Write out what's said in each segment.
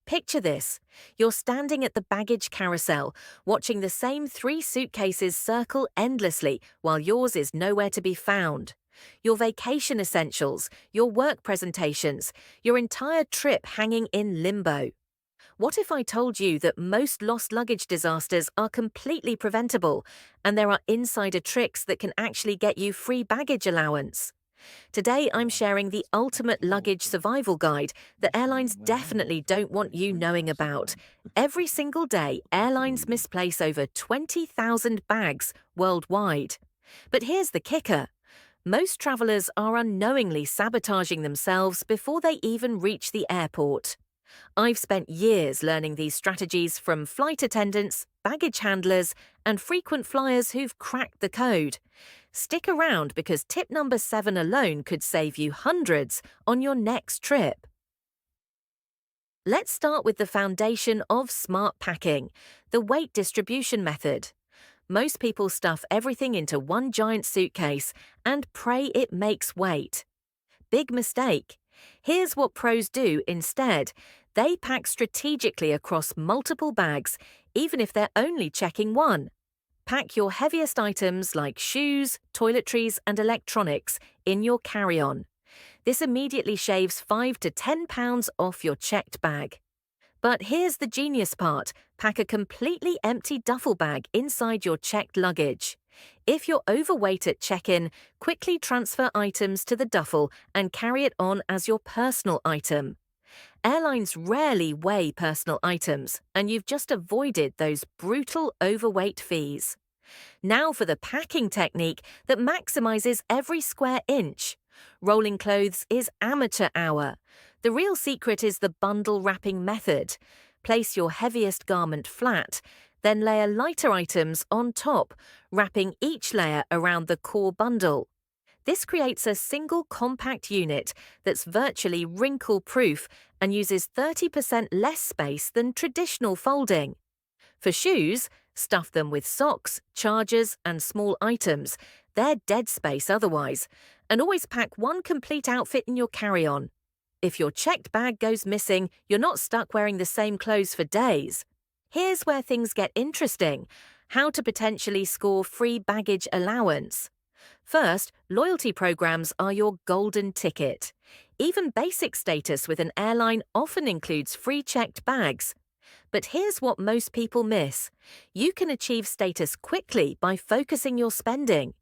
Picture this. You're standing at the baggage carousel, watching the same three suitcases circle endlessly while yours is nowhere to be found. Your vacation essentials, your work presentations, your entire trip hanging in limbo. What if I told you that most lost luggage disasters are completely preventable and there are insider tricks that can actually get you free baggage allowance? Today, I'm sharing the ultimate luggage survival guide that airlines definitely don't want you knowing about. Every single day, airlines misplace over 20,000 bags worldwide. But here's the kicker. Most travelers are unknowingly sabotaging themselves before they even reach the airport. I've spent years learning these strategies from flight attendants, baggage handlers, and frequent flyers who've cracked the code. Stick around because tip number 7 alone could save you hundreds on your next trip. Let's start with the foundation of smart packing, the weight distribution method. Most people stuff everything into one giant suitcase and pray it makes weight. Big mistake. Here's what pros do instead. They pack strategically across multiple bags, even if they're only checking one. Pack your heaviest items like shoes, toiletries, and electronics in your carry-on. This immediately shaves 5 to 10 pounds off your checked bag. But here's the genius part. Pack a completely empty duffel bag inside your checked luggage. If you're overweight at check-in, quickly transfer items to the duffel and carry it on as your personal item. Airlines rarely weigh personal items, and you've just avoided those brutal overweight fees. Now for the packing technique that maximizes every square inch. Rolling clothes is amateur hour. The real secret is the bundle wrapping method. Place your heaviest garment flat, then layer lighter items on top, wrapping each layer around the core bundle. This creates a single compact unit that's virtually wrinkle-proof and uses 30% less space than traditional folding. For shoes, stuff them with socks, chargers, and small items. They're dead space otherwise. And always pack one complete outfit in your carry-on. If your checked bag goes missing, you're not stuck wearing the same clothes for days. Here's where things get interesting. How to potentially score free baggage allowance. First, loyalty programs are your golden ticket. Even basic status with an airline often includes free checked bags. But here's what most people miss. You can achieve status quickly by focusing your spending.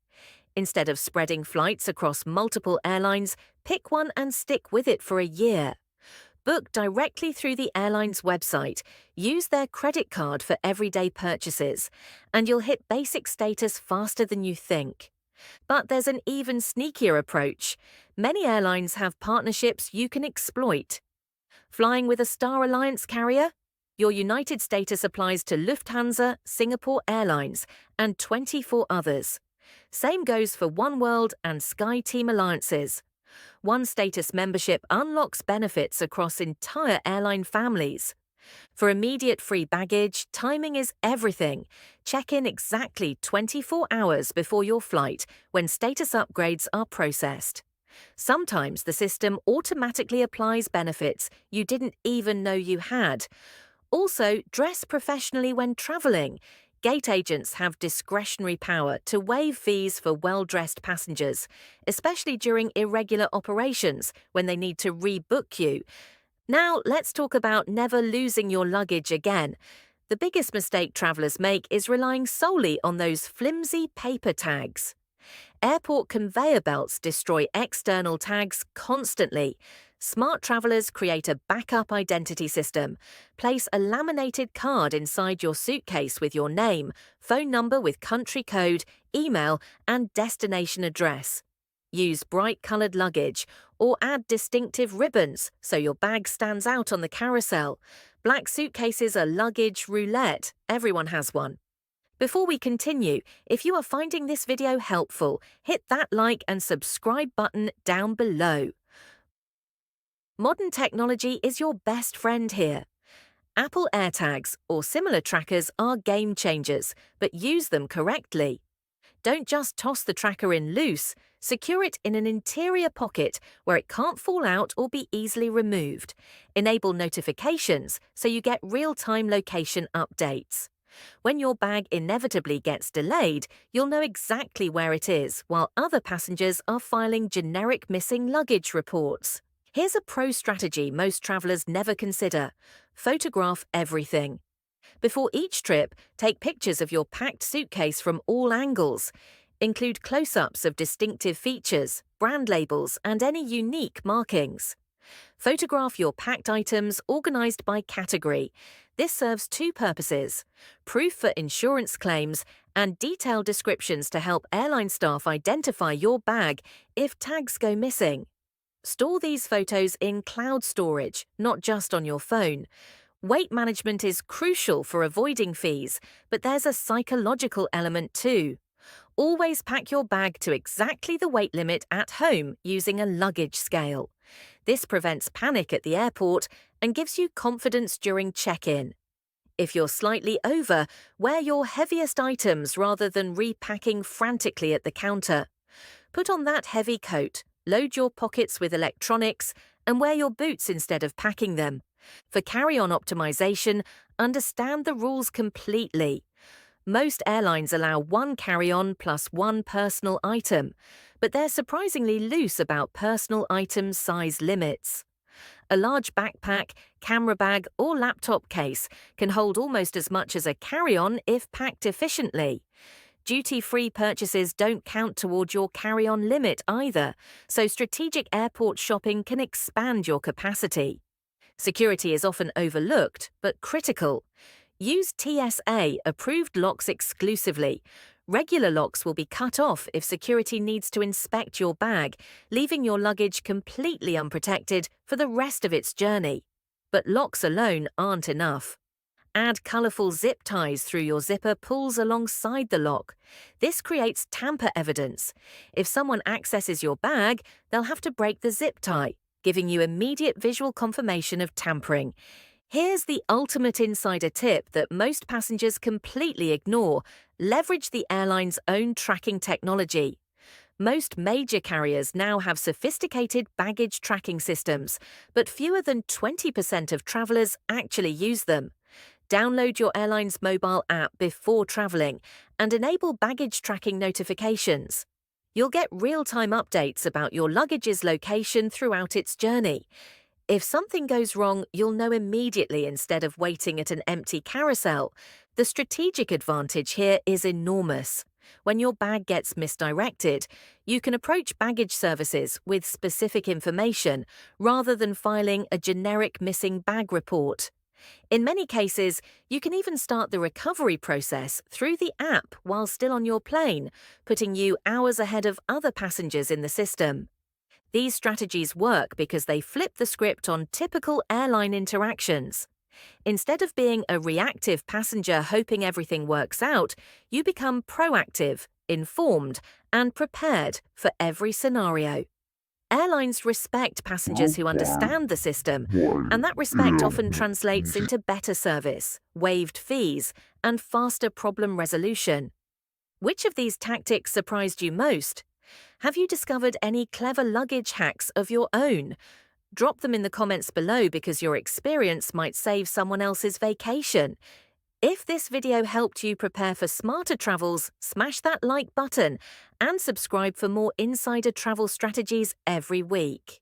Instead of spreading flights across multiple airlines, pick one and stick with it for a year. Book directly through the airline's website, use their credit card for everyday purchases, and you'll hit basic status faster than you think. But there's an even sneakier approach. Many airlines have partnerships you can exploit. Flying with a Star Alliance carrier? Your United status applies to Lufthansa, Singapore Airlines, and 24 others. Same goes for oneworld and SkyTeam alliances. One status membership unlocks benefits across entire airline families. For immediate free baggage, timing is everything. Check in exactly 24 hours before your flight when status upgrades are processed. Sometimes the system automatically applies benefits you didn't even know you had. Also, dress professionally when traveling. Gate agents have discretionary power to waive fees for well-dressed passengers, especially during irregular operations when they need to rebook you. Now, let's talk about never losing your luggage again. The biggest mistake travelers make is relying solely on those flimsy paper tags. Airport conveyor belts destroy external tags constantly. Smart travelers create a backup identity system. Place a laminated card inside your suitcase with your name, phone number with country code, email, and destination address. Use bright-colored luggage or add distinctive ribbons so your bag stands out on the carousel. Black suitcases are luggage roulette. Everyone has one. Before we continue, if you are finding this video helpful, hit that like and subscribe button down below. Modern technology is your best friend here. Apple AirTags or similar trackers are game changers, but use them correctly. Don't just toss the tracker in loose, secure it in an interior pocket where it can't fall out or be easily removed. Enable notifications so you get real-time location updates. When your bag inevitably gets delayed, you'll know exactly where it is, while other passengers are filing generic missing luggage reports. Here's a pro strategy most travelers never consider. Photograph everything. Before each trip, take pictures of your packed suitcase from all angles. Include close-ups of distinctive features, brand labels, and any unique markings. Photograph your packed items organized by category. This serves two purposes: proof for insurance claims and detailed descriptions to help airline staff identify your bag if tags go missing. Store these photos in cloud storage, not just on your phone. Weight management is crucial for avoiding fees, but there's a psychological element too. Always pack your bag to exactly the weight limit at home using a luggage scale. This prevents panic at the airport and gives you confidence during check-in. If you're slightly over, wear your heaviest items rather than repacking frantically at the counter. Put on that heavy coat, load your pockets with electronics, and wear your boots instead of packing them. For carry-on optimization, understand the rules completely. Most airlines allow one carry-on plus one personal item, but they're surprisingly loose about personal item size limits. A large backpack, camera bag, or laptop case can hold almost as much as a carry-on if packed efficiently. Duty-free purchases don't count toward your carry-on limit either, so strategic airport shopping can expand your capacity. Security is often overlooked, but critical. Use TSA-approved locks exclusively. Regular locks will be cut off if security needs to inspect your bag, leaving your luggage completely unprotected for the rest of its journey. But locks alone aren't enough. Add colorful zip ties through your zipper pulls alongside the lock. This creates tamper evidence. If someone accesses your bag, they'll have to break the zip tie, giving you immediate visual confirmation of tampering. Here's the ultimate insider tip that most passengers completely ignore: leverage the airline's own tracking technology. Most major carriers now have sophisticated baggage tracking systems, but fewer than 20% of travelers actually use them. Download your airline's mobile app before traveling and enable baggage tracking notifications. You'll get real-time updates about your luggage's location throughout its journey. If something goes wrong, you'll know immediately instead of waiting at an empty carousel. The strategic advantage here is enormous. When your bag gets misdirected, you can approach baggage services with specific information rather than filing a generic missing bag report. In many cases, you can even start the recovery process through the app while still on your plane, putting you hours ahead of other passengers in the system. These strategies work because they flip the script on typical airline interactions. Instead of being a reactive passenger hoping everything works out, you become proactive, informed, and prepared for every scenario. Airlines respect passengers who understand the system, and that respect often translates into better service, waived fees, and faster problem resolution. Which of these tactics surprised you most? Have you discovered any clever luggage hacks of your own? Drop them in the comments below because your experience might save someone else's vacation. If this video helped you prepare for smarter travels, smash that like button and subscribe for more insider travel strategies every week.